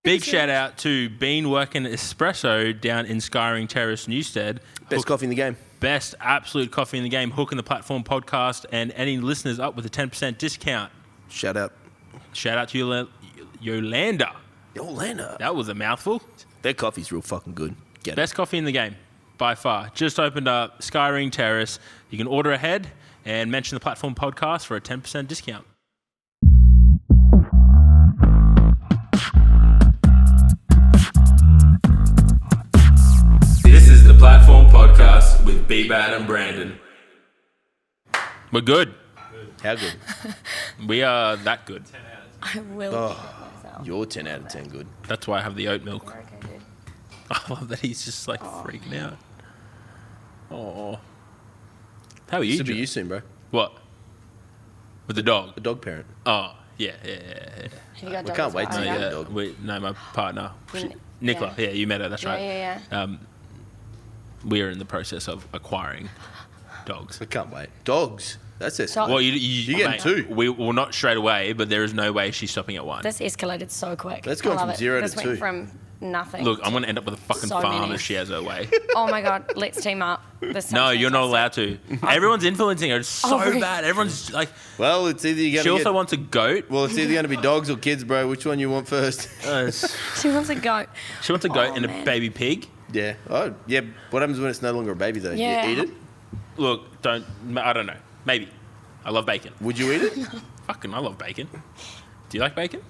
Big shout out to Bean Workin Espresso down in Skyring, Terrace, Newstead. Best coffee in the game. Best absolute coffee in the game. Hooking the Platform podcast, and any listeners up with a 10% discount. Shout out. Shout out to Yolanda. Yolanda. That was a mouthful. Their coffee's real fucking good. Best coffee in the game, by far. Just opened up Skyring Terrace. You can order ahead and mention the Platform podcast for a 10% discount. This is the Platform podcast with B-Bad and Brandon. We're good. How good? We are that good. I will. Myself. You're 10 out of 10 good. That's why I have the oat milk. Okay, dude. I love that he's just like freaking out. Oh. How are you? Should be Joe? you soon, bro. What? With the dog? A dog parent. Oh, yeah. Have you got We can't wait to dogs? meet Oh, you. yeah. dog. No, my partner. You- Nicola. Yeah, you met her. That's right. Yeah. We are in the process of acquiring dogs. I can't wait. Dogs. That's it. So- Well, You getting mate, two? We will not straight away, but there is no way she's stopping at one. This escalated so quick. Let's go I love from it. 0 to this 2. went from nothing. Look, I'm going to end up with a fucking So farm many. if she has her way. Oh my God, let's team up. This No, sounds you're not allowed fantastic. to. Everyone's influencing her. It's so Oh, really? bad. Everyone's like, Well, it's either you're she going to also get... wants a goat. Well, it's either going to be dogs or kids, bro. Which one you want first? She wants a goat. She wants a goat Oh, and a man. baby pig. Yeah. Oh, yeah. What happens when it's no longer a baby, though? Yeah. You eat it? Look, I don't know. Maybe. I love bacon. Would you eat it? Fucking, I love bacon. Do you like bacon?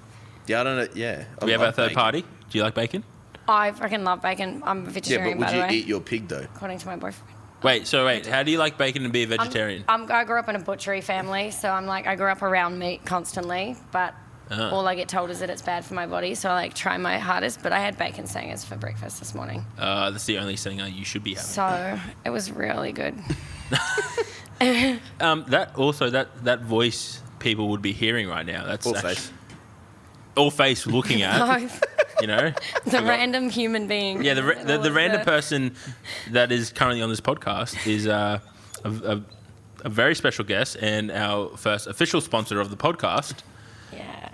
Yeah, I don't know. Yeah. Do we have our third party? Do you like bacon? I freaking love bacon. I'm a Yeah, vegetarian, but by would the you way. eat your pig, though? According to my boyfriend. Wait. How do you like bacon and be a vegetarian? I grew up in a butchery family, so I grew up around meat constantly, but all I get told is that it's bad for my body, so I try my hardest. But I had bacon sangers for breakfast this morning, That's the only thing you should be having. so it was really good. That voice people would be hearing right now. That's All actually- face. all face looking at. You know, The random human being. yeah. The All random the- person that is currently on this podcast is a very special guest and our first official sponsor of the podcast, Yeah.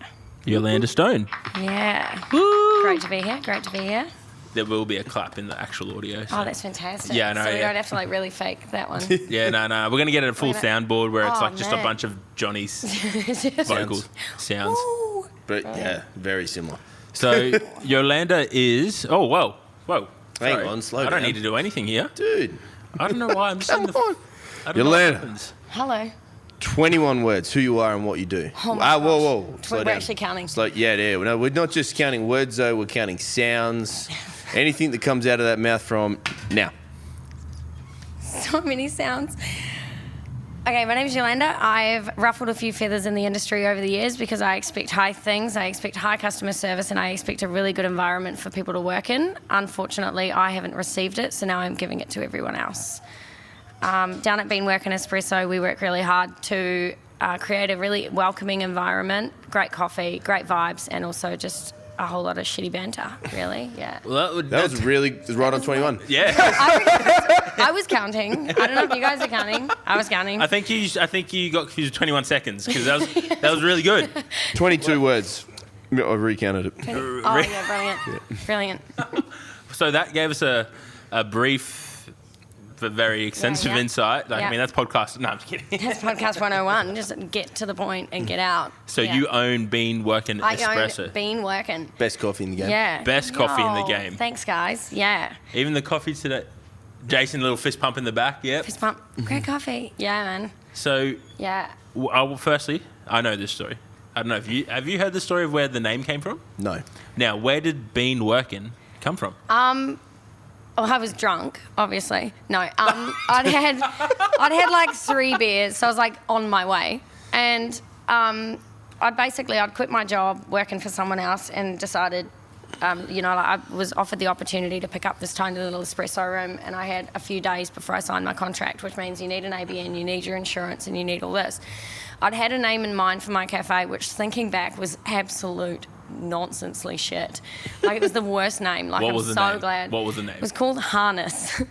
Yolanda Stone. Yeah. Woo! Great to be here. Great to be here. There will be a clap in the actual audio. So. Oh, that's fantastic. Yeah, I know, So we yeah. don't have to really fake that one. Yeah, no. We're gonna get a full Wait a minute. soundboard where it's Oh, like just a man. bunch of Johnny's vocal sounds. Ooh. But, yeah, very similar. So Yolanda is. Oh, whoa. Hang Sorry. on, slow I don't down. need to do anything here. Dude. I don't know why. I'm just saying Come on. I don't know what Yolanda. happens. Hello. 21 words, who you are and what you do. Oh my Whoa, gosh. whoa. Slow We're down. actually counting. Yeah. No, we're not just counting words, though. We're counting sounds. Anything that comes out of that mouth from now. So many sounds. Okay, my name is Yolanda. I've ruffled a few feathers in the industry over the years because I expect high things. I expect high customer service and I expect a really good environment for people to work in. Unfortunately, I haven't received it, so now I'm giving it to everyone else. Down at Bean Workin Espresso, we work really hard to create a really welcoming environment, great coffee, great vibes, and also just a whole lot of shitty banter, really, yeah. Well, That was right on 21. yeah. I was counting. I don't know if you guys are counting. I was counting. I think you got confused with 21 seconds because that was really good. 22 words. I recounted it. Oh, yeah, brilliant. So that gave us a brief but very extensive Yeah. insight. Yeah. I mean, that's podcast. No, I'm just kidding. That's podcast 101. Just get to the point and get out. So Yeah. you own Bean Workin I Espresso. own Bean Workin. Best coffee in the game. Yeah. Best coffee in the Yo, game. Thanks, guys. Yeah. Even the coffee today. Jason, a little fist pump in the back. Yep. Fist pump. Great coffee. Yeah, man. So, Yeah. firstly, I know this story. I don't know if have you heard the story of where the name came from? No. Now, where did Bean Workin come from? Oh, I was drunk, obviously. No, I'd had like 3 beers, so I was like on my way, and I'd quit my job working for someone else and decided, I was offered the opportunity to pick up this tiny little espresso room, and I had a few days before I signed my contract, which means you need an ABN, you need your insurance, and you need all this. I'd had a name in mind for my cafe, which thinking back was absolute nonsensely shit. Like, it was the worst name. Like, What I'm was the so name? glad. What was the name? It was called Harness,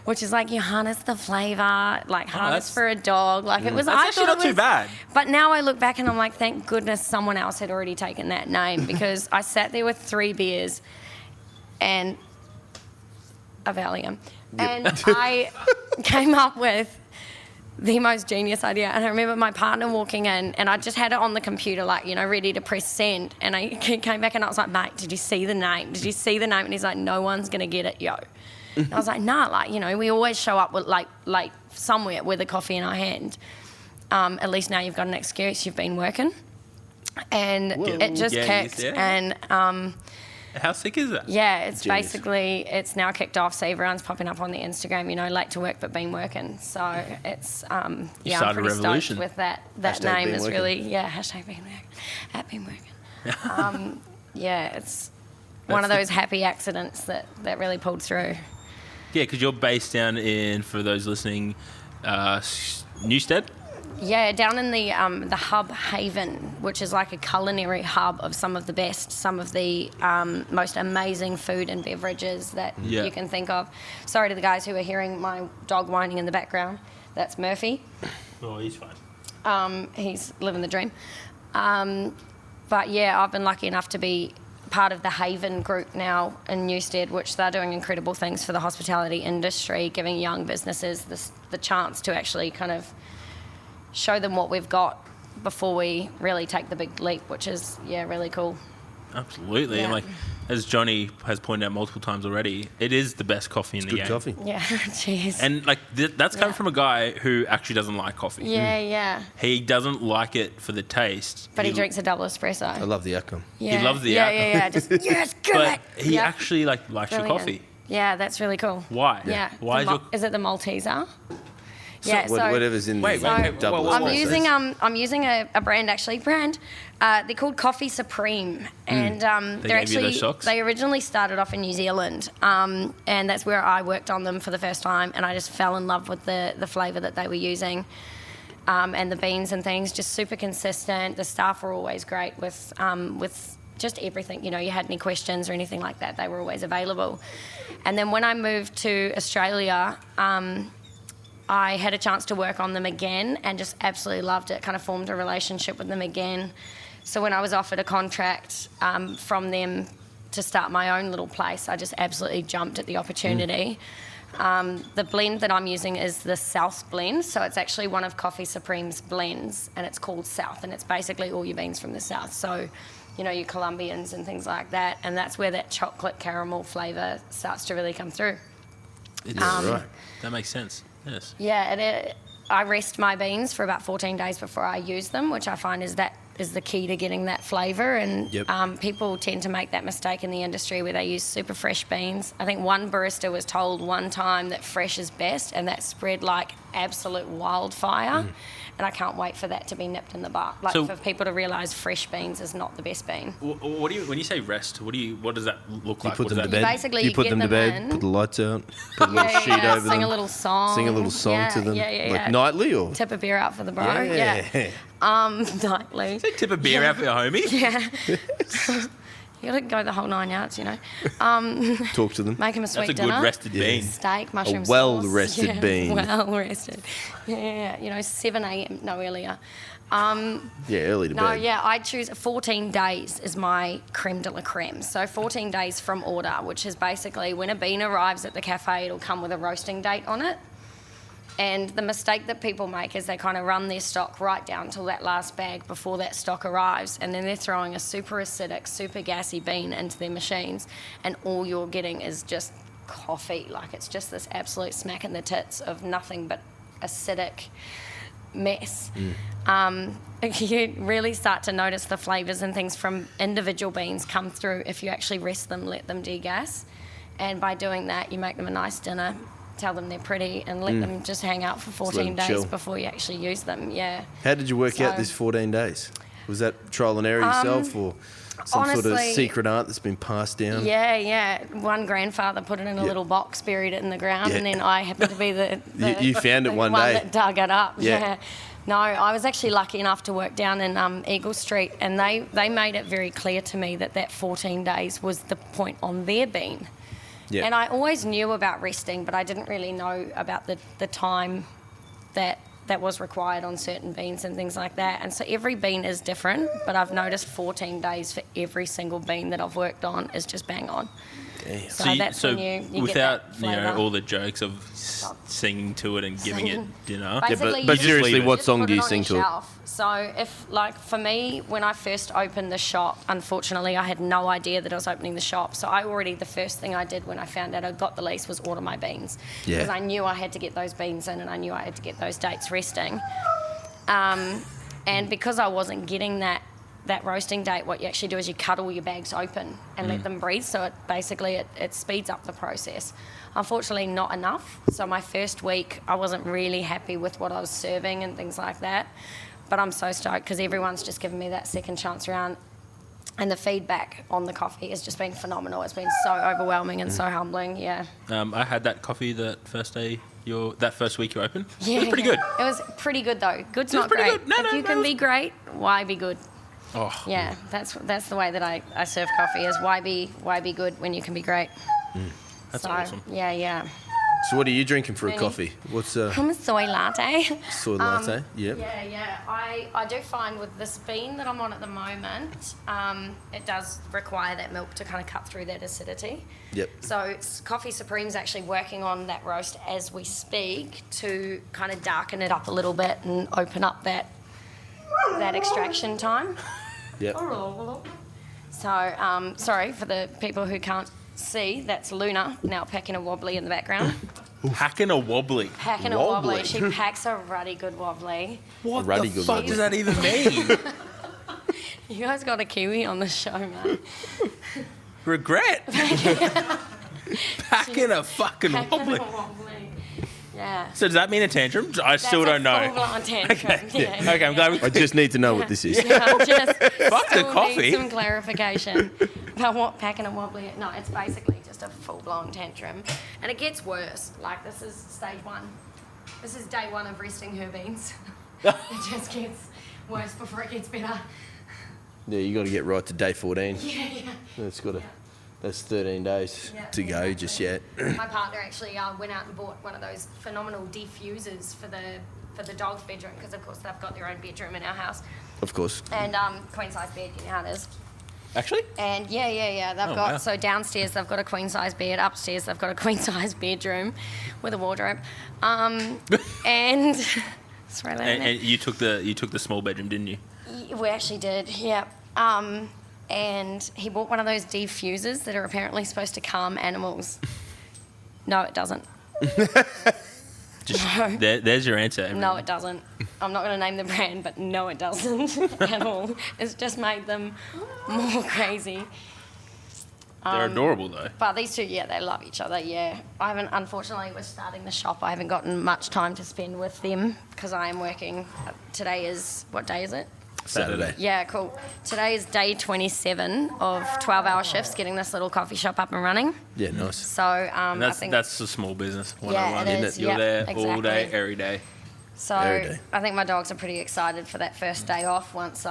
which is like you harness the flavour, like harness that's- for a dog. Like, it was. That's I actually thought not it too was, bad. But now I look back and I'm like, thank goodness someone else had already taken that name, because I sat there with 3 beers and a Valium, and I came up with the most genius idea. And I remember my partner walking in, and I just had it on the computer, like, you know, ready to press send. And I came back and I was like, mate, did you see the name? Did you see the name? And he's like, no one's going to get it, yo. And I was like, nah, like, you know, we always show up with like somewhere with a coffee in our hand. At least now you've got an excuse. You've been working. And it just kicked. Yeah. And How sick is that? yeah, it's Genius. basically, it's now kicked off, so everyone's popping up on the Instagram, you know, late to work but been working. So it's, yeah, I'm started a pretty revolution. stoked with that. That Hashtag name Bean is Workin. really, yeah, hashtag Bean Workin. At Bean Workin. Yeah, it's one of those happy accidents that really pulled through. Yeah, because you're based down in, for those listening, Newstead. Yeah, down in the Hub Haven, which is like a culinary hub of some of the best, some of the most amazing food and beverages that Yeah. you can think of. Sorry to the guys who are hearing my dog whining in the background. That's Murphy. Oh, he's fine. He's living the dream. But yeah, I've been lucky enough to be part of the Haven group now in Newstead, which they're doing incredible things for the hospitality industry, giving young businesses the chance to actually kind of show them what we've got before we really take the big leap, which is, yeah, really cool. Absolutely. Yeah. And like, as Johnny has pointed out multiple times already, it is the best coffee in the Good game. coffee. Yeah, cheers. And like that's coming Yeah. from a guy who actually doesn't like coffee. Yeah, yeah. He doesn't like it for the taste. But he drinks a double espresso. I love the outcome. Yeah. loves the yeah, outcome. yeah, yeah. Just, yes, good. But he Yeah. actually like likes your Brilliant. coffee. Yeah, that's really cool. Why? Yeah. Why Is it the Malteser? Yeah, so Whatever's in Wait, the wait, double whoa, whoa, whoa. espresso. I'm using a brand. They're called Coffee Supreme, and They they're gave you actually those socks? they originally started off in New Zealand, and that's where I worked on them for the first time, and I just fell in love with the flavour that they were using. And the beans and things, just super consistent. The staff were always great with just everything. You know, you had any questions or anything like that, they were always available. And then when I moved to Australia, I had a chance to work on them again and just absolutely loved it, kind of formed a relationship with them again. So when I was offered a contract from them to start my own little place, I just absolutely jumped at the opportunity. The blend that I'm using is the South blend, so it's actually one of Coffee Supreme's blends, and it's called South, and it's basically all your beans from the South. So, you know, your Colombians and things like that, and that's where that chocolate caramel flavour starts to really come through. Right. That makes sense. Yes. Yeah, I rest my beans for about 14 days before I use them, which I find is the key to getting that flavour. And Yep. people tend to make that mistake in the industry where they use super fresh beans. I think one barista was told one time that fresh is best, and that spread like absolute wildfire. And I can't wait for that to be nipped in the bud. Like, So- for people to realise fresh beans is not the best bean. What do you when you say rest? What does that look You like? put What them does to that bed. Basically, you you put get them to them bed, in. put the lights out, put a little sheet over sing them. a little song. Sing a little song to them. Yeah, Like nightly or? Tip a beer out for the bro. Yeah. Nightly. Say tip a beer out for your homie. Yeah. You gotta go the whole 9 yards, you know. Talk to them. Make him a That's sweet a dinner. good rested bean. Steak, mushroom well-rested sauce. bean. Well rested. Yeah, you know, 7 a.m. No, earlier. Yeah, early to No, bed. yeah, I choose 14 days is my creme de la creme. So 14 days from order, which is basically when a bean arrives at the cafe, it'll come with a roasting date on it. And the mistake that people make is they kind of run their stock right down till that last bag before that stock arrives, and then they're throwing a super acidic, super gassy bean into their machines, and all you're getting is just coffee. Like, it's just this absolute smack in the tits of nothing but acidic mess. You really start to notice the flavours and things from individual beans come through if you actually rest them, let them degas. And by doing that, you make them a nice dinner, tell them they're pretty, and let them just hang out for let 14 them days chill. before you actually use them. Yeah. How did you work out So- this 14 days? Was that trial and error yourself or some sort of honestly- secret art that's been passed down? Yeah. One grandfather put it in a little box, buried it in the ground, Yeah. and then I happened to be the You found it the one one day. that dug it up. Yeah. Yeah. No, I was actually lucky enough to work down in Eagle Street, and they made it very clear to me that 14 days was the point on their bean. Yeah. And I always knew about resting, but I didn't really know about the time that was required on certain beans and things like that. And so every bean is different, but I've noticed 14 days for every single bean that I've worked on is just bang on. Damn. So that's when you without get that flavour. all the jokes of singing to it and giving it dinner. Basically, but you just seriously, leave it. what Just song put do you on sing your to it? shelf. So if, like, for me, when I first opened the shop, unfortunately, I had no idea that I was opening the shop. So the first thing I did when I found out I got the lease was order my beans. Yeah. Because I knew I had to get those beans in and I knew I had to get those dates resting. And because I wasn't getting that roasting date, what you actually do is you cut all your bags open and let them breathe. So it speeds up the process. Unfortunately, not enough. So my first week, I wasn't really happy with what I was serving and things like that. But I'm so stoked because everyone's just given me that second chance around. And the feedback on the coffee has just been phenomenal. It's been so overwhelming and so humbling, yeah. I had that coffee that first day, that first week you opened. Yeah, It was pretty good. It was pretty good though. Good's not pretty great. good. No, if you can it be great, why be good? Oh, Yeah, that's the way that I serve coffee is why be good when you can be great. that's So, awesome. Yeah. So what are you drinking for a Mooney. coffee? What's I'm a soy latte. soy latte? Yep. Yeah. I do find with this bean that I'm on at the moment, it does require that milk to kind of cut through that acidity. Yep. So Coffee Supreme's actually working on that roast as we speak to kind of darken it up a little bit and open up that extraction time. Yep. So, sorry for the people who can't see, that's Luna now packing a wobbly in the background. Packing a wobbly. Packing a Wobbly. wobbly. She packs a ruddy good wobbly. What Ruddy the good fuck wobbly. does that even mean? You guys got a Kiwi on the show, mate. Regret. Packing a fucking Packing wobbly. a wobbly. Yeah. So does that mean a tantrum? I still don't know. Full-blown tantrum. Yeah. Okay, I'm glad we I just need to know what this is. Yeah, I just Fuck the still coffee. need some clarification about what packing a wobbly is. No, it's basically just a full-blown tantrum. And it gets worse. Like, this is stage one. This is day one of resting her beans. It just gets worse before it gets better. Yeah, you got to get right to day 14. Yeah. That's 13 days Yeah, to go exactly. just yet. My partner actually went out and bought one of those phenomenal diffusers for the dog's bedroom because, of course, they've got their own bedroom in our house. Of course. And queen-size bed, you know how it is. Actually? And yeah. They've Oh, got, wow. so downstairs they've got a queen-size bed. Upstairs they've got a queen-size bedroom with a wardrobe. And sorry, And you took the small bedroom, didn't you? we actually did, yeah. And he bought one of those diffusers that are apparently supposed to calm animals. No, it doesn't. Just there's your answer. everyone. No, it doesn't. I'm not going to name the brand, but no, it doesn't at all. It's just made them more crazy. They're adorable though. But these two, yeah, they love each other, yeah. I haven't, unfortunately, with starting the shop, I haven't gotten much time to spend with them because I am working. Today is, what day is it? Saturday. Yeah, cool. Today is day 27 of 12-hour shifts getting this little coffee shop up and running. Yeah, nice. So And I think that's a small business. Yeah, 101, it isn't is. You're Yep, there all day, exactly. every day. so. Every day. I think my dogs are pretty excited for that first day off once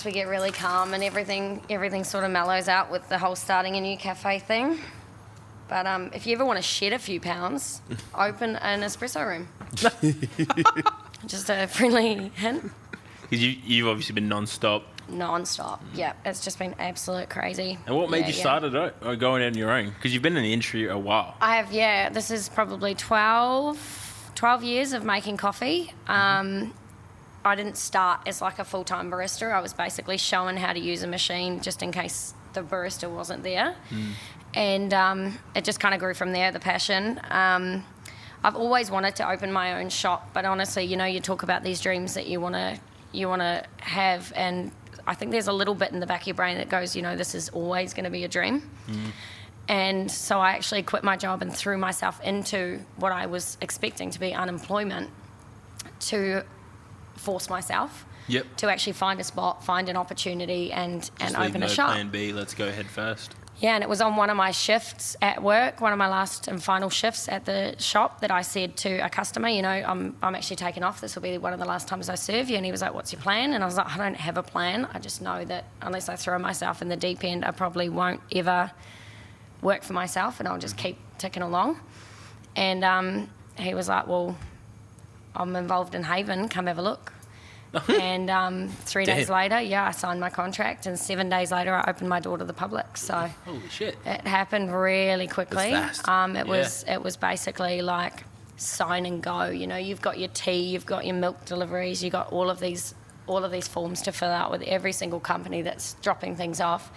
we get really calm and everything sort of mellows out with the whole starting a new cafe thing. But if you ever want to shed a few pounds, open an espresso room. Just a friendly hint. Because you've obviously been non-stop. Non-stop. Yeah, it's just been absolute crazy. And what made Yeah, you yeah. start it or going out on your own? Because you've been in the industry a while. I have, yeah. This is probably 12 years of making coffee. I didn't start as like a full-time barista. I was basically shown how to use a machine just in case the barista wasn't there. And it just kind of grew from there, the passion. I've always wanted to open my own shop, but honestly, you talk about these dreams that you want to have, and I think there's a little bit in the back of your brain that goes, this is always going to be a dream. And so I actually quit my job and threw myself into what I was expecting to be unemployment to force myself Yep. to actually find a spot, find an opportunity, and Just open leave a no shop. plan B. Let's go head first. Yeah, and it was on one of my shifts at work, one of my last and final shifts at the shop, that I said to a customer, you know, I'm actually taking off. This will be one of the last times I serve you. And he was like, what's your plan? And I was like, I don't have a plan. I just know that unless I throw myself in the deep end, I probably won't ever work for myself, and I'll just keep ticking along. And he was like, well, I'm involved in Haven. Come have a look. And 3 days later, I signed my contract, and 7 days later, I opened my door to the public. So holy shit, it happened really quickly. That's fast. It was basically like sign and go. You know, you've got your tea, you've got your milk deliveries, you've got all of these forms to fill out with every single company that's dropping things off.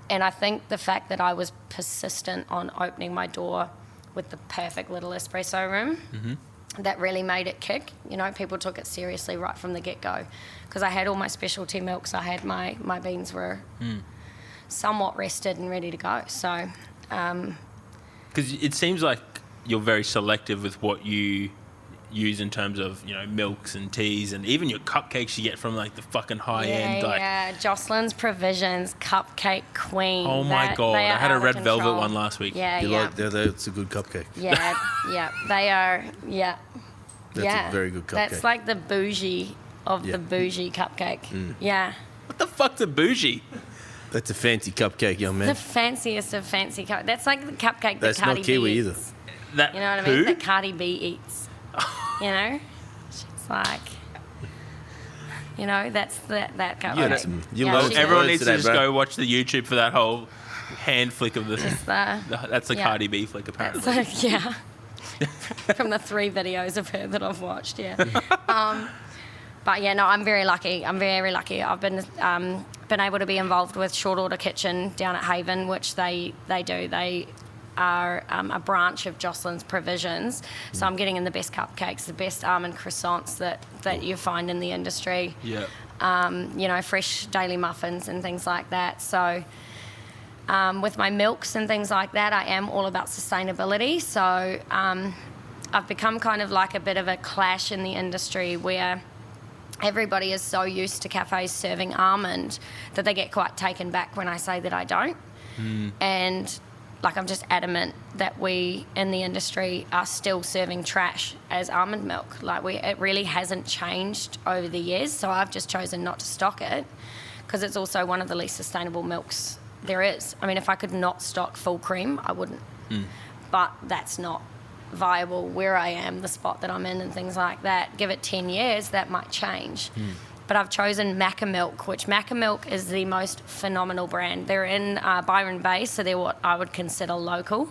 And I think the fact that I was persistent on opening my door with the perfect little espresso room. Mm-hmm. That really made it kick. You know, people took it seriously right from the get-go, because I had all my specialty milks. I had my beans were somewhat rested and ready to go. So, because it seems like you're very selective with what you use in terms of, you know, milks and teas, and even your cupcakes you get from like the fucking high end. Like, Jocelyn's Provisions Cupcake Queen. Oh my God, I had a red velvet one last week. It's a good cupcake. Yeah, they are. Yeah, That's a very good cupcake. That's like the bougie of the bougie cupcake. Yeah. What the fuck's a bougie? That's a fancy cupcake, young man. The fanciest of fancy cupcakes. That's like the cupcake That's that Cardi not Kiwi B either. eats. That You know what I mean? That Cardi B eats. You know? She's like, you know, that's that cupcake. Everyone needs to just go watch the YouTube for that whole hand flick of the. That's the Cardi B flick, apparently. From the 3 videos of her that I've watched, But yeah, no, I'm very lucky. I'm very lucky. I've been able to be involved with Short Order Kitchen down at Haven, which they do. They are a branch of Jocelyn's Provisions. So I'm getting in the best cupcakes, the best almond croissants that you find in the industry. Yeah. You know, fresh daily muffins and things like that. So with my milks and things like that, I am all about sustainability. So I've become kind of like a bit of a clash in the industry where everybody is so used to cafes serving almond that they get quite taken back when I say that I don't. And like, I'm just adamant that we in the industry are still serving trash as almond milk. Like, it really hasn't changed over the years. So I've just chosen not to stock it, because it's also one of the least sustainable milks there is. I mean, if I could not stock full cream, I wouldn't. But that's not viable where I am, the spot that I'm in and things like that. Give it 10 years, that might change. But I've chosen Macca Milk, which Macca Milk is the most phenomenal brand. They're in Byron Bay, so they're what I would consider local.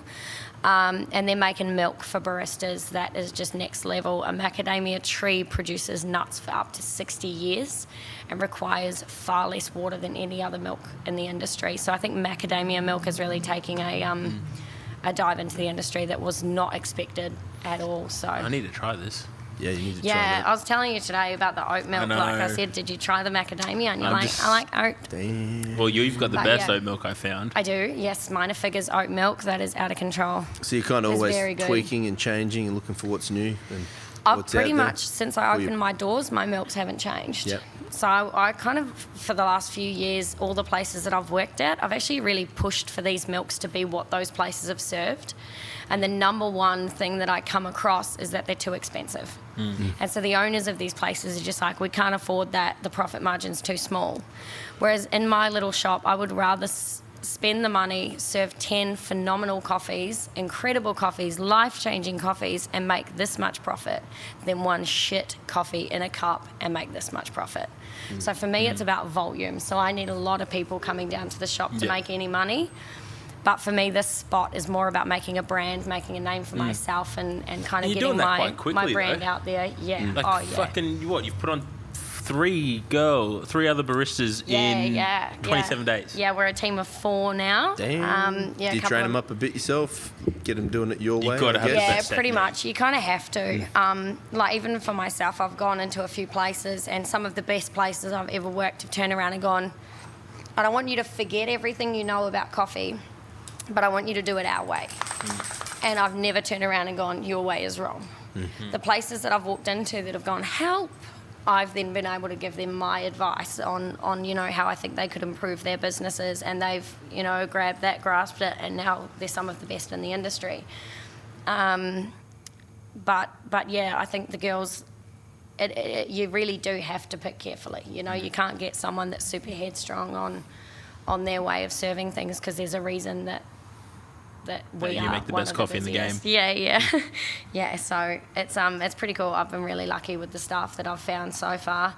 And they're making milk for baristas that is just next level. A macadamia tree produces nuts for up to 60 years and requires far less water than any other milk in the industry. So I think macadamia milk is really taking a dive into the industry that was not expected at all. So I need to try this. Yeah, you need to try Yeah, that. I was telling you today about the oat milk. I know. Like I said, did you try the macadamia? And you're I like oat. Damn. Well, you've got the But best yeah. oat milk I found. I do, yes. Mine are Figures oat milk. That is out of control. So you're kind of It's always very good. tweaking and changing and looking for what's new and I've what's pretty out there. much, since I opened my doors, my milks haven't changed. Yep. So I kind of, for the last few years, all the places that I've worked at, I've actually really pushed for these milks to be what those places have served. And the number one thing that I come across is that they're too expensive. And so the owners of these places are just like, we can't afford that, the profit margin's too small. Whereas in my little shop, I would rather spend the money, serve 10 phenomenal coffees, incredible coffees, life-changing coffees, and make this much profit than one shit coffee in a cup and make this much profit. So for me, it's about volume. So I need a lot of people coming down to the shop to make any money. But for me, this spot is more about making a brand, making a name for myself, and kind of You're getting doing that my quite quickly, brand though. out there. Yeah. Like fucking what? You've put on three other baristas in 27 days. Yeah, we're a team of 4 now. Damn. Yeah, Do you train them up a bit yourself? Get them doing it your way? gotta have I the guess? Yeah, best pretty technique. much. You kind of have to. Like, even for myself, I've gone into a few places, and some of the best places I've ever worked have turned around and gone, I don't want you to forget everything you know about coffee, but I want you to do it our way. And I've never turned around and gone, your way is wrong. The places that I've walked into that have gone, help, I've then been able to give them my advice on you know, how I think they could improve their businesses, and they've, you know, grabbed that, grasped it, and now they're some of the best in the industry. But yeah, I think the girls, you really do have to pick carefully. You know, you can't get someone that's super headstrong on their way of serving things, because there's a reason that we you are make the one best of coffee in the game. busiest. Yeah. Yeah, so it's pretty cool. I've been really lucky with the staff that I've found so far.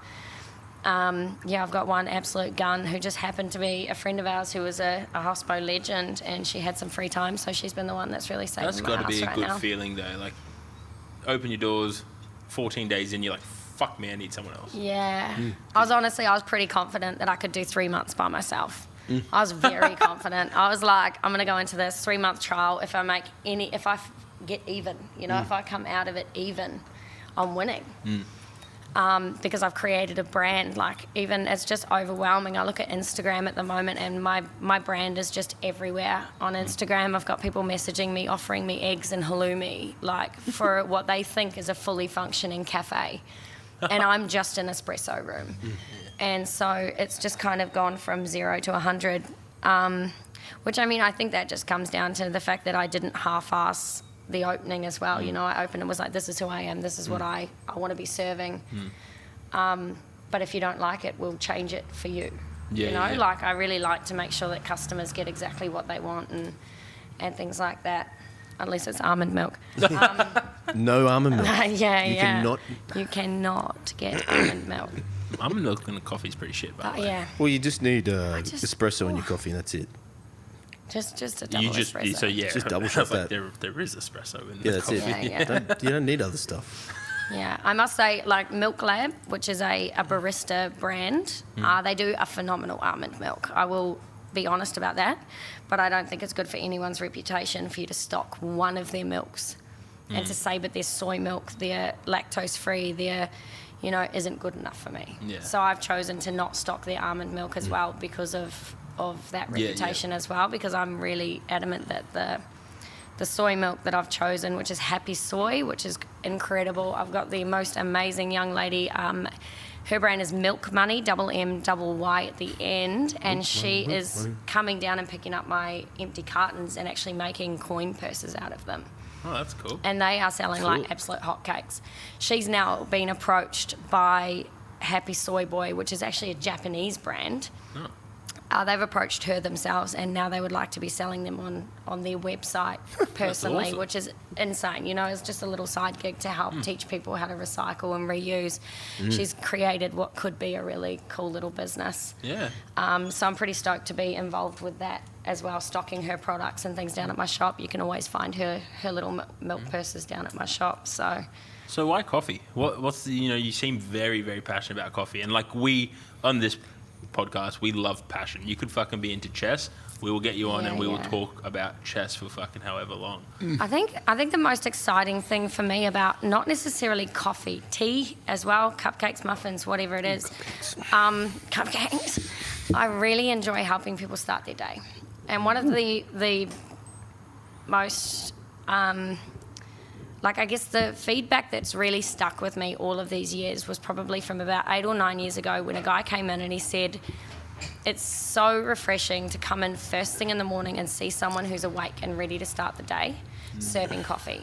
I've got one absolute gun who just happened to be a friend of ours who was a hospo legend, and she had some free time, so she's been the one that's really saving That's my got to house be a right good now. feeling though. Like, open your doors, 14 days in, you're like, fuck me, I need someone else. Yeah. I was pretty confident that I could do 3 months by myself. I was very confident. I was like, I'm going to go into this 3-month trial. If I get even, you know, if I come out of it even, I'm winning. Because I've created a brand. Like, even it's just overwhelming. I look at Instagram at the moment, and my brand is just everywhere on Instagram. I've got people messaging me, offering me eggs and halloumi, like, for what they think is a fully functioning cafe. And I'm just an espresso room. And so it's just kind of gone from 0 to 100, which, I mean, I think that just comes down to the fact that I didn't half-ass the opening as well. You know, I opened and was like, this is who I am, this is what I want to be serving. But if you don't like it, we'll change it for you. Yeah, you know, yeah. like, I really like to make sure that customers get exactly what they want and things like that. Unless it's almond milk. No almond milk. Yeah. You cannot get almond milk. Almond milk in a coffee is pretty shit, by the way. Yeah. Well, you just need espresso in your coffee, and that's it. Just a double espresso. So yeah, Just double I shot was like, that. there is espresso in Yeah, the that's coffee. it. Yeah. You don't need other stuff. Yeah, I must say, like, Milk Lab, which is a barista brand, they do a phenomenal almond milk. I will be honest about that, but I don't think it's good for anyone's reputation for you to stock one of their milks and to say, but they're soy milk, they're lactose free, they're, you know, isn't good enough for me. Yeah. So I've chosen to not stock their almond milk as well because of that reputation as well, because I'm really adamant that the soy milk that I've chosen, which is Happy Soy, which is incredible. I've got the most amazing young lady. Her brand is Milk Money, MMY at the end, and she is coming down and picking up my empty cartons and actually making coin purses out of them. Oh, that's cool. And they are selling like absolute hotcakes. She's now been approached by Happy Soy Boy, which is actually a Japanese brand. Oh. They've approached her themselves, and now they would like to be selling them on their website personally, awesome. which is insane. You know, it's just a little side gig to help teach people how to recycle and reuse. She's created what could be a really cool little business. Yeah. So I'm pretty stoked to be involved with that as well, stocking her products and things down at my shop. You can always find her little milk purses down at my shop. So why coffee? What's the, you know, you seem very, very passionate about coffee, and like we on this podcast, we love passion. You could fucking be into chess. We will get you on and we will talk about chess for fucking however long. I think the most exciting thing for me about not necessarily coffee, tea as well, cupcakes, muffins, whatever it is. Cupcakes. I really enjoy helping people start their day. And one of the most I guess the feedback that's really stuck with me all of these years was probably from about 8 or 9 years ago, when a guy came in and he said, it's so refreshing to come in first thing in the morning and see someone who's awake and ready to start the day serving coffee.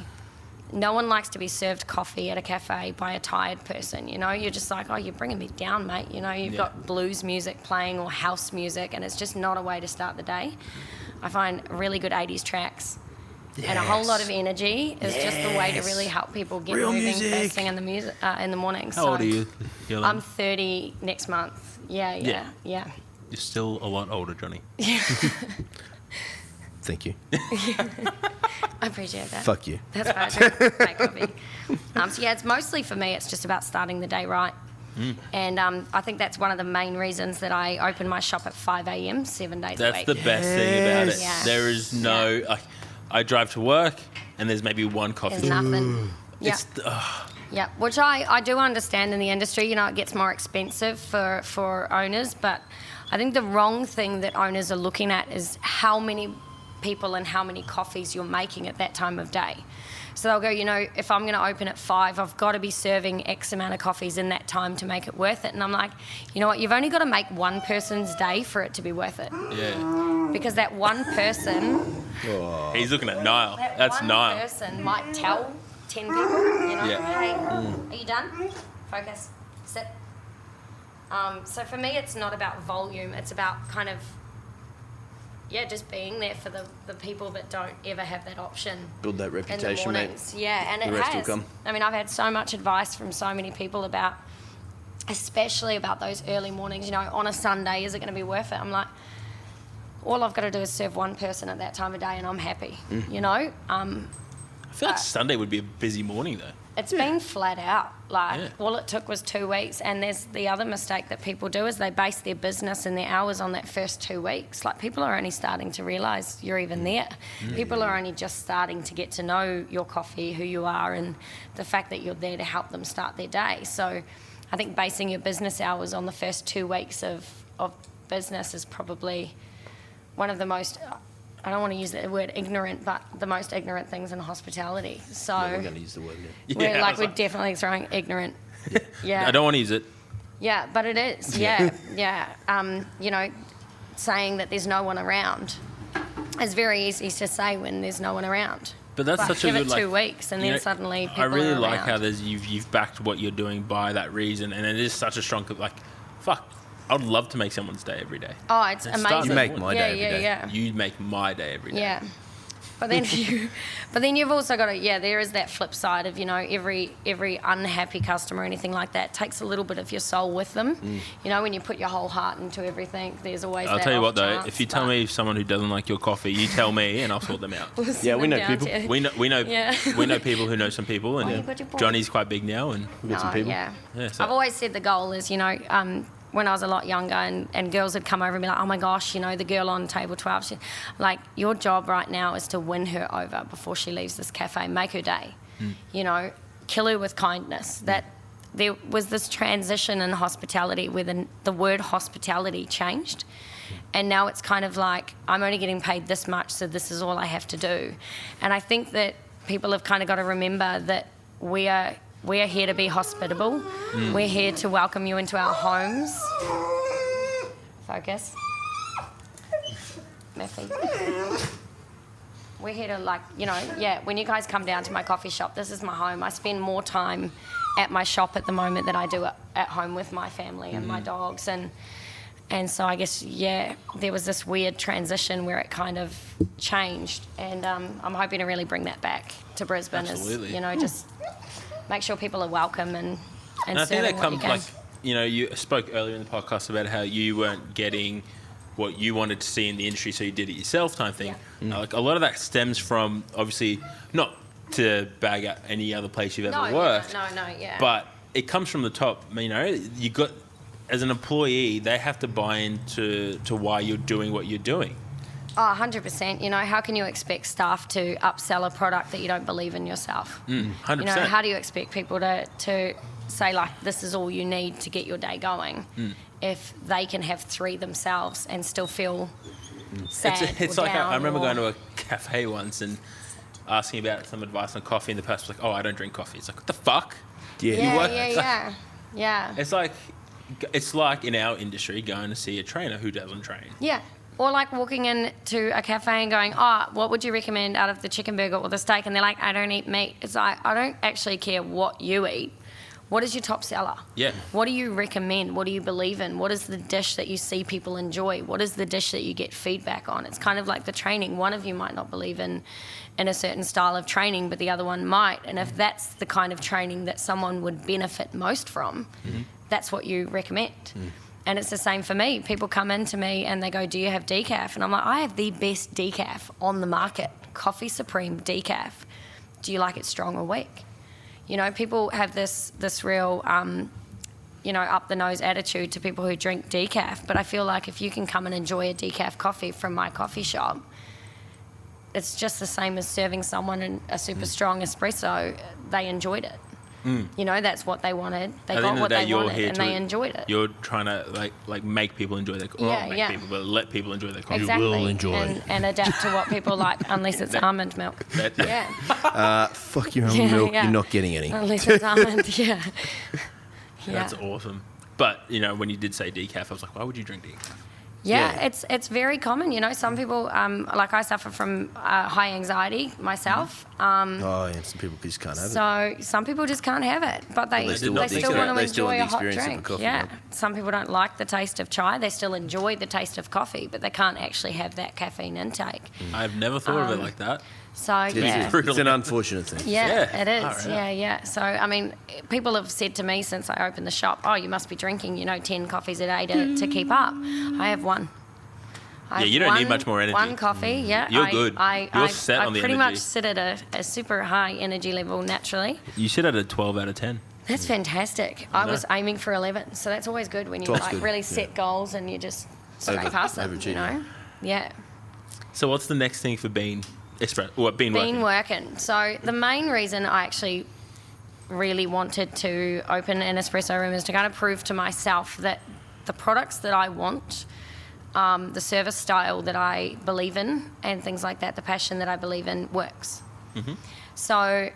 No one likes to be served coffee at a cafe by a tired person, you know? You're just like, oh, you're bringing me down, mate. You know, you've got blues music playing or house music, and it's just not a way to start the day. I find really good 80s tracks and a whole lot of energy is just the way to really help people get moving first thing in the morning. How old are you, Yolanda? I'm 30 next month. Yeah. You're still a lot older, Johnny. Thank you. I appreciate that. Fuck you. That's why I drink my coffee. So yeah, it's mostly for me, it's just about starting the day right. And I think that's one of the main reasons that I open my shop at 5 a.m. 7 days a week. That's the best thing about it. Yeah. There is no... I drive to work and there's maybe one coffee. There's nothing. Yeah. Yeah, which I do understand in the industry. You know, it gets more expensive for owners, but I think the wrong thing that owners are looking at is how many people and how many coffees you're making at that time of day. So they'll go, you know, if I'm going to open at 5, I've got to be serving X amount of coffees in that time to make it worth it. And I'm like, you know what, you've only got to make one person's day for it to be worth it. Yeah. Because that one person... He's looking at Niall. That's Niall. One person might tell 10 people, you know, Yeah. hey, are you done? Focus, sit. So for me, it's not about volume. It's about kind of, just being there for the people that don't ever have that option. Build that reputation, in the mate. mornings. Yeah, and The it rest will has. come. I mean, I've had so much advice from so many people about, especially about those early mornings, you know, on a Sunday, is it going to be worth it? I'm like, all I've got to do is serve one person at that time of day and I'm happy, you know? I feel like Sunday would be a busy morning, though. It's been flat out. Like, Yeah. all it took was 2 weeks. And there's the other mistake that people do is they base their business and their hours on that first 2 weeks. Like, people are only starting to realise you're even there. People are only just starting to get to know your coffee, who you are, and the fact that you're there to help them start their day. So I think basing your business hours on the first 2 weeks of business is probably one of the most... I don't want to use the word ignorant, but the most ignorant things in hospitality. So Yeah, we're going to use the word now. Yeah, we're definitely throwing ignorant. Yeah. I don't want to use it. Yeah, but it is. Yeah, yeah. You know, saying that there's no one around is very easy to say when there's no one around. But that's such a give good, it 2 weeks, and you then know, suddenly people I really are like around. how you've backed what you're doing by that reason, and it is such a strong, like, fuck, I would love to make someone's day every day. Oh, it's Let's start amazing. You make my yeah, day every day. Yeah. You make my day every day. Yeah. But then you've also got to, there is that flip side of, you know, every unhappy customer or anything like that takes a little bit of your soul with them. You know, when you put your whole heart into everything, there's always I'll that tell you off what though, chance, if you tell but me someone who doesn't like your coffee, you tell me and I'll sort them out. we'll Yeah, send we them know down people. to- We know Yeah. we know people who know some people, Why you and got your boy? Johnny's quite big now, and We've got some people. Yeah. Yeah, so- I've always said the goal is, you know, when I was a lot younger and girls would come over and be like, oh my gosh, you know, the girl on table 12, like, your job right now is to win her over before she leaves this cafe, make her day, you know, kill her with kindness. That there was this transition in hospitality where the word hospitality changed. And now it's kind of like, I'm only getting paid this much, so this is all I have to do. And I think that people have kind of got to remember that we are here to be hospitable. We're here to welcome you into our homes. Focus. Murphy. We're here to, like, you know, when you guys come down to my coffee shop, this is my home. I spend more time at my shop at the moment than I do at home with my family and my dogs. And so I guess, there was this weird transition where it kind of changed. And I'm hoping to really bring that back to Brisbane. Absolutely. As, you know, just make sure people are welcome and And I think serving that what you comes, can. like, you know, you spoke earlier in the podcast about how you weren't getting what you wanted to see in the industry, so you did it yourself type thing. Like, a lot of that stems from, obviously, not to bag out any other place you've ever worked, but it comes from the top. You know, you got, as an employee, they have to buy into why you're doing what you're doing. Oh, 100%. You know, how can you expect staff to upsell a product that you don't believe in yourself? 100%. You know, how do you expect people to say, like, this is all you need to get your day going if they can have 3 themselves and still feel sad It's or like, down I remember or- going to a cafe once and asking about some advice on coffee, and the person was like, oh, I don't drink coffee. It's like, what the fuck? Yeah. You work- Yeah. It's like in our industry going to see a trainer who doesn't train. Yeah. Or like walking into a cafe and going, oh, what would you recommend out of the chicken burger or the steak? And they're like, I don't eat meat. It's like, I don't actually care what you eat. What is your top seller? Yeah. What do you recommend? What do you believe in? What is the dish that you see people enjoy? What is the dish that you get feedback on? It's kind of like the training. One of you might not believe in a certain style of training, but the other one might. And if that's the kind of training that someone would benefit most from, that's what you recommend. And it's the same for me. People come into me and they go, do you have decaf? And I'm like, I have the best decaf on the market, Coffee Supreme decaf. Do you like it strong or weak? You know, people have this real, you know, up-the-nose attitude to people who drink decaf. But I feel like if you can come and enjoy a decaf coffee from my coffee shop, it's just the same as serving someone a super strong espresso. They enjoyed it. You know, that's what they wanted. They At the got end of what the day, they you're wanted, here and to- they enjoyed it. You're trying to like make people enjoy their coffee. Yeah, Not make yeah. people, but let people enjoy their coffee. Exactly. will enjoy. And adapt to what people like, unless it's almond milk. That- Yeah. Fuck your own Yeah, milk. yeah. You're not getting any. Unless it's almond, yeah. That's awesome. But, you know, when you did say decaf, I was like, why would you drink decaf? Yeah, Yeah. it's very common. You know, some people, like I suffer from high anxiety myself. Oh, yeah, some people just can't have it. So some people just can't have it, but they They still they want the still want to they still enjoy a want the hot experience of a drink. coffee Yeah, mug. some people don't like the taste of chai. They still enjoy the taste of coffee, but they can't actually have that caffeine intake. I've never thought of it like that. So It's, yeah. it's an unfortunate thing. Yeah, Yeah. it is. Alright. Yeah. So, I mean, people have said to me since I opened the shop, oh, you must be drinking, 10 coffees a day to keep up. I have one. I Yeah, you have don't need much more energy. One coffee, yeah. You're good. You're set on the I pretty energy. much sit at a super high energy level naturally. You sit at a 12 out of 10. That's fantastic. I was aiming for 11, so that's always good when you 12's like good, really set goals and you just scrape past them, overachieve. Yeah. So what's the next thing for Bean Workin? Bean Workin. So the main reason I actually really wanted to open an espresso room is to kind of prove to myself that the products that I want, the service style that I believe in, and things like that, the passion that I believe in works. So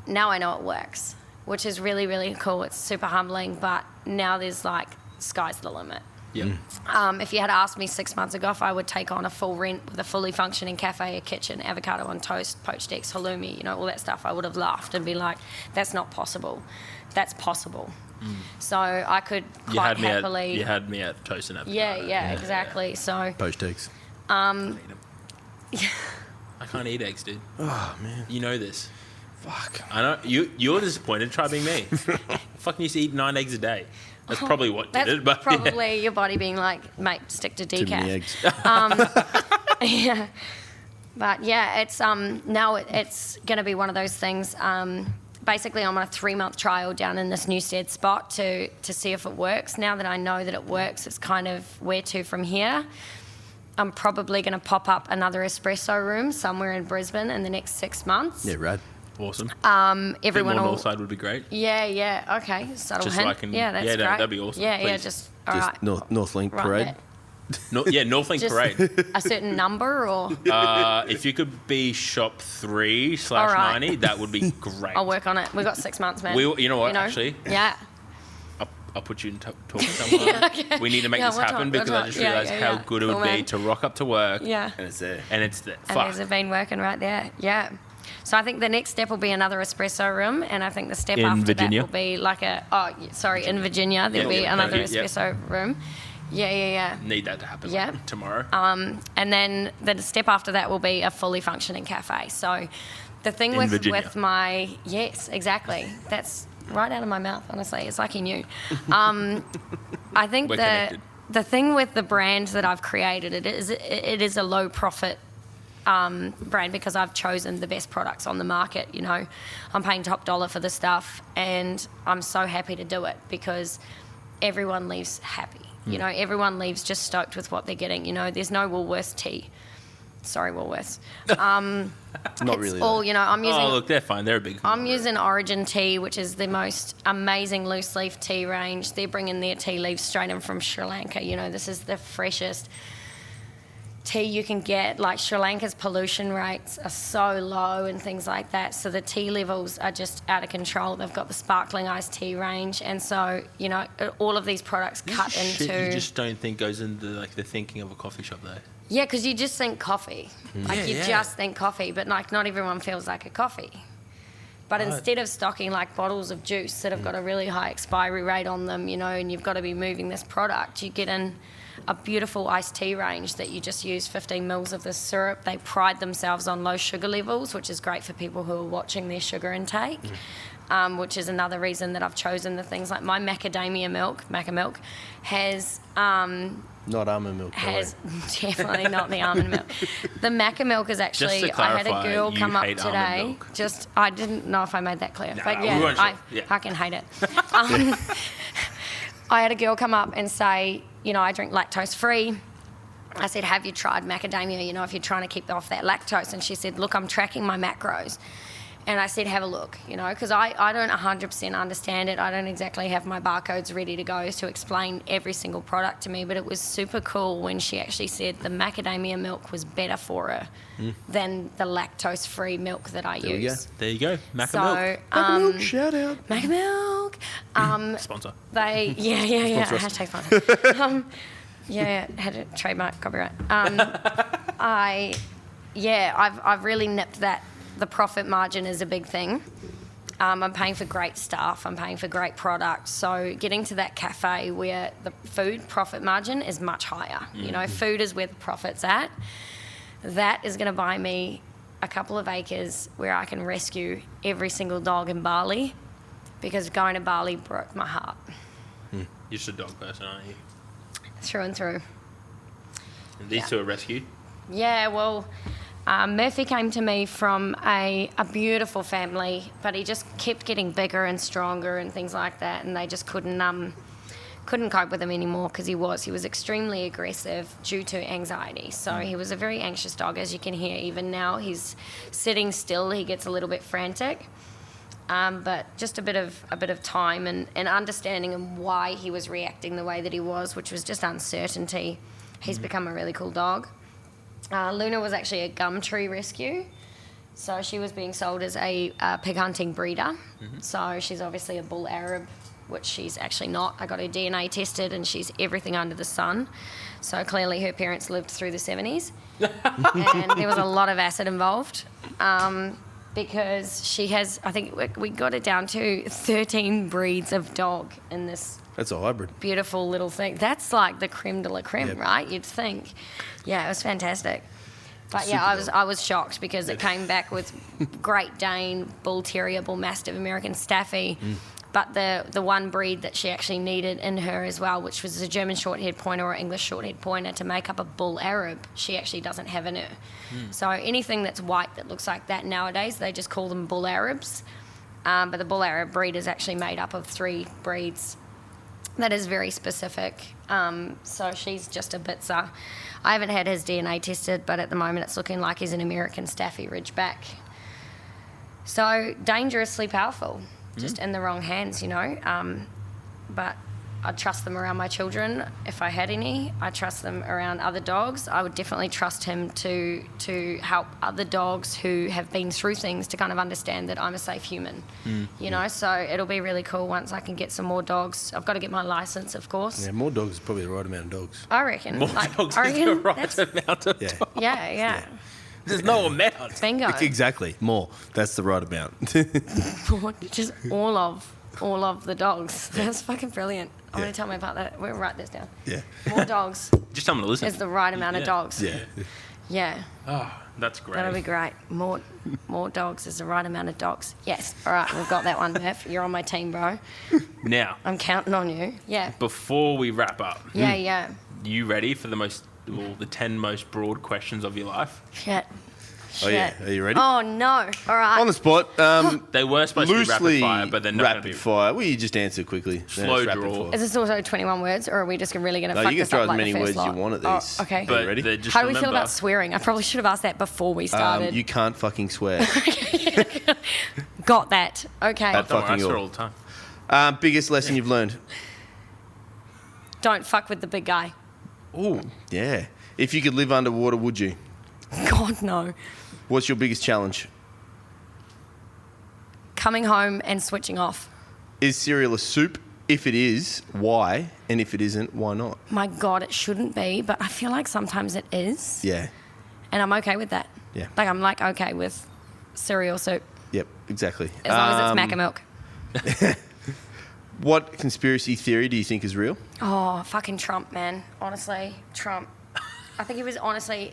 now I know it works, which is really, really cool. It's super humbling, but now there's like, sky's the limit. Yeah. If you had asked me 6 months ago if I would take on a full rent with a fully functioning cafe, a kitchen, avocado on toast, poached eggs, halloumi, all that stuff, I would have laughed and be like, that's not possible. That's possible. So I could quite happily... You had me at toast and avocado. Yeah, exactly. So, Poached eggs. I can't eat eggs, dude. Oh, man. You know this. Fuck. I know. You're disappointed. Try being me. Fucking used to eat 9 eggs a day. That's probably what did that's it. But probably your body being like, mate, stick to Too many decaf. eggs. Yeah. But yeah, it's now it's going to be one of those things. Basically, I'm on a 3-month trial down in this Newstead spot to see if it works. Now that I know that it works, it's kind of where to from here. I'm probably going to pop up another espresso room somewhere in Brisbane in the next 6 months. Yeah, rad. awesome. Everyone more will. north side would be great. Yeah. Okay. Subtle Just so hint. I can- Yeah, that's yeah, great. that'd be awesome, Yeah. please. Just all right. Just North Link Right Parade. there. Northlink Just Parade. a certain number, or If you could be shop 3/90, All right. that would be great. I'll work on it. We've got 6 months, man. You know what, actually? Yeah. I'll put you in talk to someone. Okay. We need to make Yeah, this we'll happen talk, because we'll I just talk. Yeah, realised yeah, how yeah. good it Cool, would be man. to rock up to work. Yeah. And it's there. And it's there. And there's a Bean Workin right there. Yeah. So I think the next step will be another espresso room, and I think the step In after Virginia? that will be like in Virginia there'll Yeah, be yeah, another yeah. espresso room. Yeah. Need that to happen Yeah. tomorrow. And then the step after that will be a fully functioning cafe. So the thing In with Virginia. my yes, exactly. That's right out of my mouth. Honestly, it's like he knew. I think We're connected. the thing with the brand that I've created, it is a low profit brand because I've chosen the best products on the market. You know, I'm paying top dollar for the stuff, and I'm so happy to do it because everyone leaves happy. You know, everyone leaves just stoked with what they're getting. You know, there's no Woolworths tea. Sorry, Woolworths. Not really. All though. you know, I'm using. Oh, look, they're fine. They're a big. I'm using Origin tea, which is the most amazing loose leaf tea range. They're bringing their tea leaves straight in from Sri Lanka. You know, this is the freshest tea you can get. Like Sri Lanka's pollution rates are so low and things like that. So the tea levels are just out of control. They've got the sparkling iced tea range. And so, you know, all of these products This cut is into... shit you just don't think goes into like the thinking of a coffee shop though. Yeah, because you just think coffee. Like Yeah, you yeah. just think coffee, but like not everyone feels like a coffee. But instead of stocking like bottles of juice that have got a really high expiry rate on them, you know, and you've got to be moving this product, you get in a beautiful iced tea range that you just use 15 mils of this syrup. They pride themselves on low sugar levels, which is great for people who are watching their sugar intake, which is another reason that I've chosen the things like my macadamia milk, Maca milk, has... Not almond milk. by the way. has definitely not the almond milk. The maca milk is actually. Just to I had a clarify, girl you come up hate almond today. milk. Just I didn't know if I made that clear, but we yeah, weren't sure. I Yeah. fucking hate it. I had a girl come up and say, you know, I drink lactose free. I said, have you tried macadamia? You know, if you're trying to keep off that lactose, and she said, look, I'm tracking my macros. And I said, have a look, you know, because I don't 100% understand it. I don't exactly have my barcodes ready to go to explain every single product to me, but it was super cool when she actually said the macadamia milk was better for her than the lactose-free milk that I use. There you go. Maca So, milk. Milk, shout out. Maca milk. Sponsor. Yeah. Sponsor us. Hashtag sponsor. Had a trademark copyright. I've really nipped that. The profit margin is a big thing. I'm paying for great staff. I'm paying for great products. So getting to that cafe where the food profit margin is much higher. You know, food is where the profit's at. That is going to buy me a couple of acres where I can rescue every single dog in Bali, because going to Bali broke my heart. You're just a dog person, aren't you? Through and through. And these two are rescued? Yeah, well, Murphy came to me from a beautiful family, but he just kept getting bigger and stronger and things like that, and they just couldn't cope with him anymore because he was extremely aggressive due to anxiety. So he was a very anxious dog, as you can hear. Even now, he's sitting still, he gets a little bit frantic. But just a bit of time and understanding him why he was reacting the way that he was, which was just uncertainty. He's become a really cool dog. Luna was actually a gum tree rescue. So she was being sold as a pig hunting breeder. So she's obviously a bull Arab, which she's actually not. I got her DNA tested and she's everything under the sun. So clearly her parents lived through the 70s. And there was a lot of acid involved. Because she has, I think we got it down to 13 breeds of dog in this. That's a hybrid. Beautiful little thing. That's like the creme de la creme, right? You'd think. Yeah, it was fantastic. But Super I was shocked because it came back with Great Dane, Bull Terrier, Bull Mastiff, American Staffy. But the one breed that she actually needed in her as well, which was a German Short-haired Pointer or English Short-haired Pointer to make up a Bull Arab, she actually doesn't have in her. So anything that's white that looks like that nowadays, they just call them Bull Arabs. But the Bull Arab breed is actually made up of 3 breeds. That is very specific. So she's just a bitzer. I haven't had his DNA tested, but at the moment it's looking like he's an American Staffy Ridgeback. So dangerously powerful. Just in the wrong hands, you know. But I'd trust them around my children if I had any. I trust them around other dogs. I would definitely trust him to help other dogs who have been through things to kind of understand that I'm a safe human, you know. So it'll be really cool once I can get some more dogs. I've got to get my license, of course. Yeah, more dogs is probably the right amount of dogs. I reckon. More dogs is the right amount of dogs. Yeah. There's no amount. Bingo. Exactly. More. That's the right amount. Just all of the dogs. That's fucking brilliant. I'm going to tell my partner. We'll write this down. Yeah. More dogs Just tell them to listen. is the right amount of dogs. Yeah. Yeah. Oh, that's great. That'll be great. More dogs is the right amount of dogs. Yes. All right. We've got that one, Murph. You're on my team, bro. Now, I'm counting on you. Yeah. before we wrap up, Yeah. you ready for the 10 most broad questions of your life? Shit. Oh, yeah. Are you ready? Oh, no. All right. On the spot. They were supposed to be Loosely rapid fire, but they're not going to rapid be. fire. Well, you just answer quickly. Slow Rapid draw. fire. Is this also 21 words, or are we just really going to No, fuck you can this throw up as like many the first words you lot? want at these. Oh, okay. But ready? just How do we feel remember, about swearing? I probably should have asked that before we started. You can't fucking swear. Got that. Okay. That- Don't worry, I fucking swear all. all the time. Biggest lesson you've learned? Don't fuck with the big guy. Oh, yeah. If you could live underwater, would you? God, no. What's your biggest challenge? Coming home and switching off. Is cereal a soup? If it is, why? And if it isn't, why not? My God, it shouldn't be, but I feel like sometimes it is. Yeah. And I'm okay with that. Yeah. Like, I'm like okay with cereal soup Yep, exactly. as long as it's maca milk. What conspiracy theory do you think is real? Oh, fucking Trump, man. Honestly, Trump. I think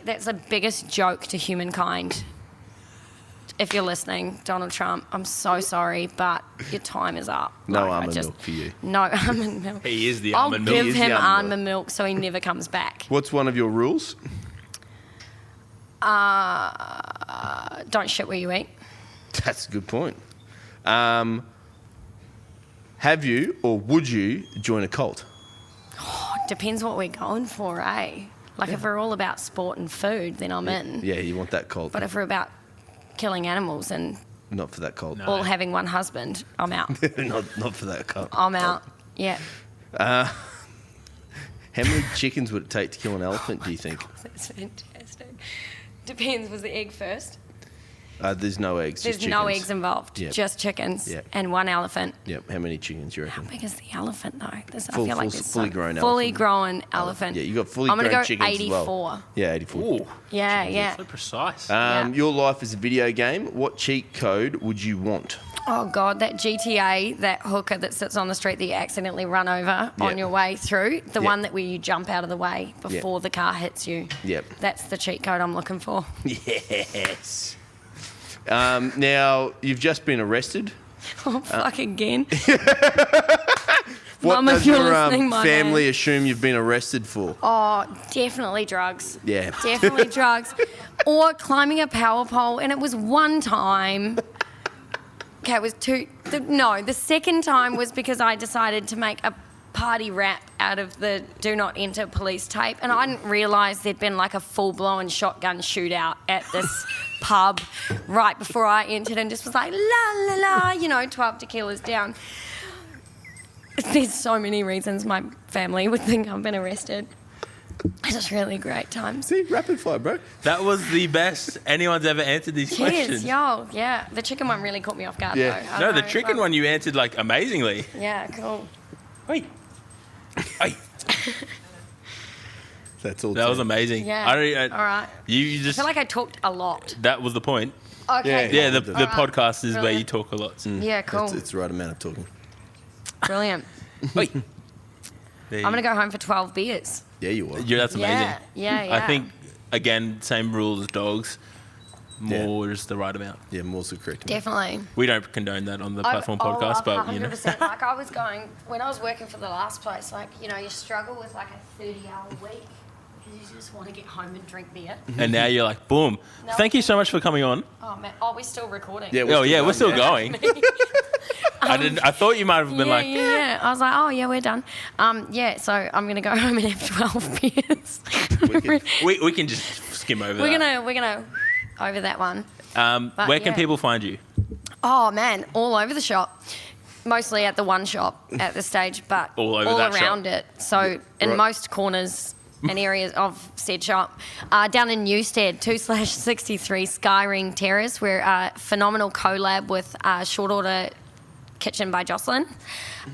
that's the biggest joke to humankind. If you're listening, Donald Trump, I'm so sorry, but your time is up. No Like, almond milk for you. No almond milk. He is the I'll almond give milk. He is the him almond almond milk so he never comes back. What's one of your rules? Don't shit where you eat. That's a good point. Have you or would you join a cult? Depends what we're going for, eh? Like if we're all about sport and food, then I'm in. Yeah, you want that cult. But if we're about killing animals and not for that cold. No. All having one husband. I'm out. not for that cold. I'm out. Yeah. How many chickens would it take to kill an elephant, do you think? That's fantastic. Depends. Was the egg first? There's no eggs. There's just no chickens. eggs involved. Yep. Just chickens Yep. and one elephant. Yep. How many chickens do you reckon? How big is the elephant though? I Full- feel like full- there's fully grown fully elephant. grown elephant. Yeah, you got fully I'm gonna grown go chickens 84. as well. Yeah, 84. Ooh. Yeah, yeah. So precise. Yeah. Your life is a video game. What cheat code would you want? Oh God, that GTA, that hooker that sits on the street that you accidentally run over Yep. on your way through, the Yep. one that where you jump out of the way before the car hits you. Yep. That's the cheat code I'm looking for. Yes. Now, you've just been arrested. Oh, fuck again. What Mum, if does you're your listening, my family man. assume you've been arrested for? Oh, definitely drugs. Yeah. Definitely drugs. Or climbing a power pole, and it was one time. Okay, it was two. The second time was because I decided to make a party rap out of the do not enter police tape, and I didn't realise there'd been like a full-blown shotgun shootout at this pub right before I entered, and just was like, la, la, la, 12 tequilas down. There's so many reasons my family would think I've been arrested. It's just really great times. See, rapid fire, bro. That was the best anyone's ever answered these Cheers, questions. yo, yeah. The chicken one really caught me off guard, Yeah. though. I No, don't the know, chicken one you answered like amazingly. Yeah, cool. Wait. Hey. That's all. That was amazing. Yeah. I All right. You I just feel like I talked a lot. that was the point. Okay. Yeah, the All right. podcast is where Brilliant. you talk a lot. Yeah, cool. It's the right amount of talking. Brilliant. Wait. I'm going to go home for 12 beers. Yeah, you are. Yeah, that's amazing. Yeah. I think again, same rule as dogs. Yeah. More is the right amount. Yeah, more's the correct amount. Definitely. We don't condone that on the platform podcast, but 100%. Like I was going, when I was working for the last place, like, you struggle with like a 30-hour week because you just want to get home and drink beer. and now you're like, boom. No. Thank you so much for coming on. Oh, man. Oh, we're still recording. Yeah, We're still going. going. I thought you might have been like, Yeah. I was like, oh, yeah, we're done. So I'm going to go home and have 12 beers. we can just skim over We're that. gonna over that one. Where can yeah. people find you? Oh man, all over the shop. Mostly at the one shop at this stage, but All over that shop. around it. So in right. most corners and areas of said shop. Down in Newstead, 2/63 Skyring Terrace. We're a phenomenal collab with Short Order Kitchen by Jocelyn.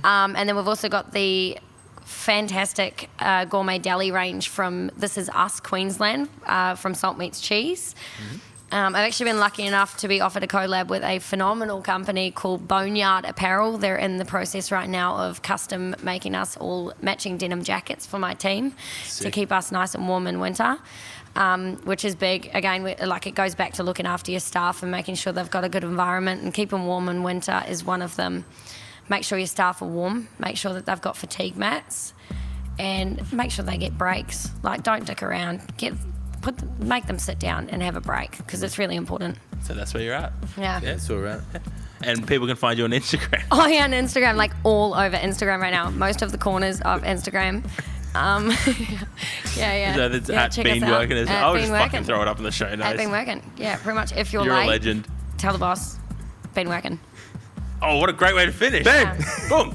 And then we've also got the fantastic gourmet deli range from This Is Us, Queensland, from Salt Meets Cheese. Mm-hmm. I've actually been lucky enough to be offered a collab with a phenomenal company called Boneyard Apparel. They're in the process right now of custom making us all matching denim jackets for my team to keep us nice and warm in winter, which is big. Again, it goes back to looking after your staff and making sure they've got a good environment, and keep them warm in winter is one of them. Make sure your staff are warm. Make sure that they've got fatigue mats, and make sure they get breaks. Like, don't dick around. Make them sit down and have a break, because it's really important. So that's where you're at. Yeah. That's all right. And people can find you on Instagram. Oh yeah, on Instagram, like all over Instagram right now. Most of the corners of Instagram. Yeah. So that's at check us Bean out. Workin. At I'll Bean just Workin. fucking throw it up in the show notes. At Bean Workin. Yeah, pretty much. If you're You're late, a legend. tell the boss. Bean Workin. Oh, what a great way to finish. Bang! Boom.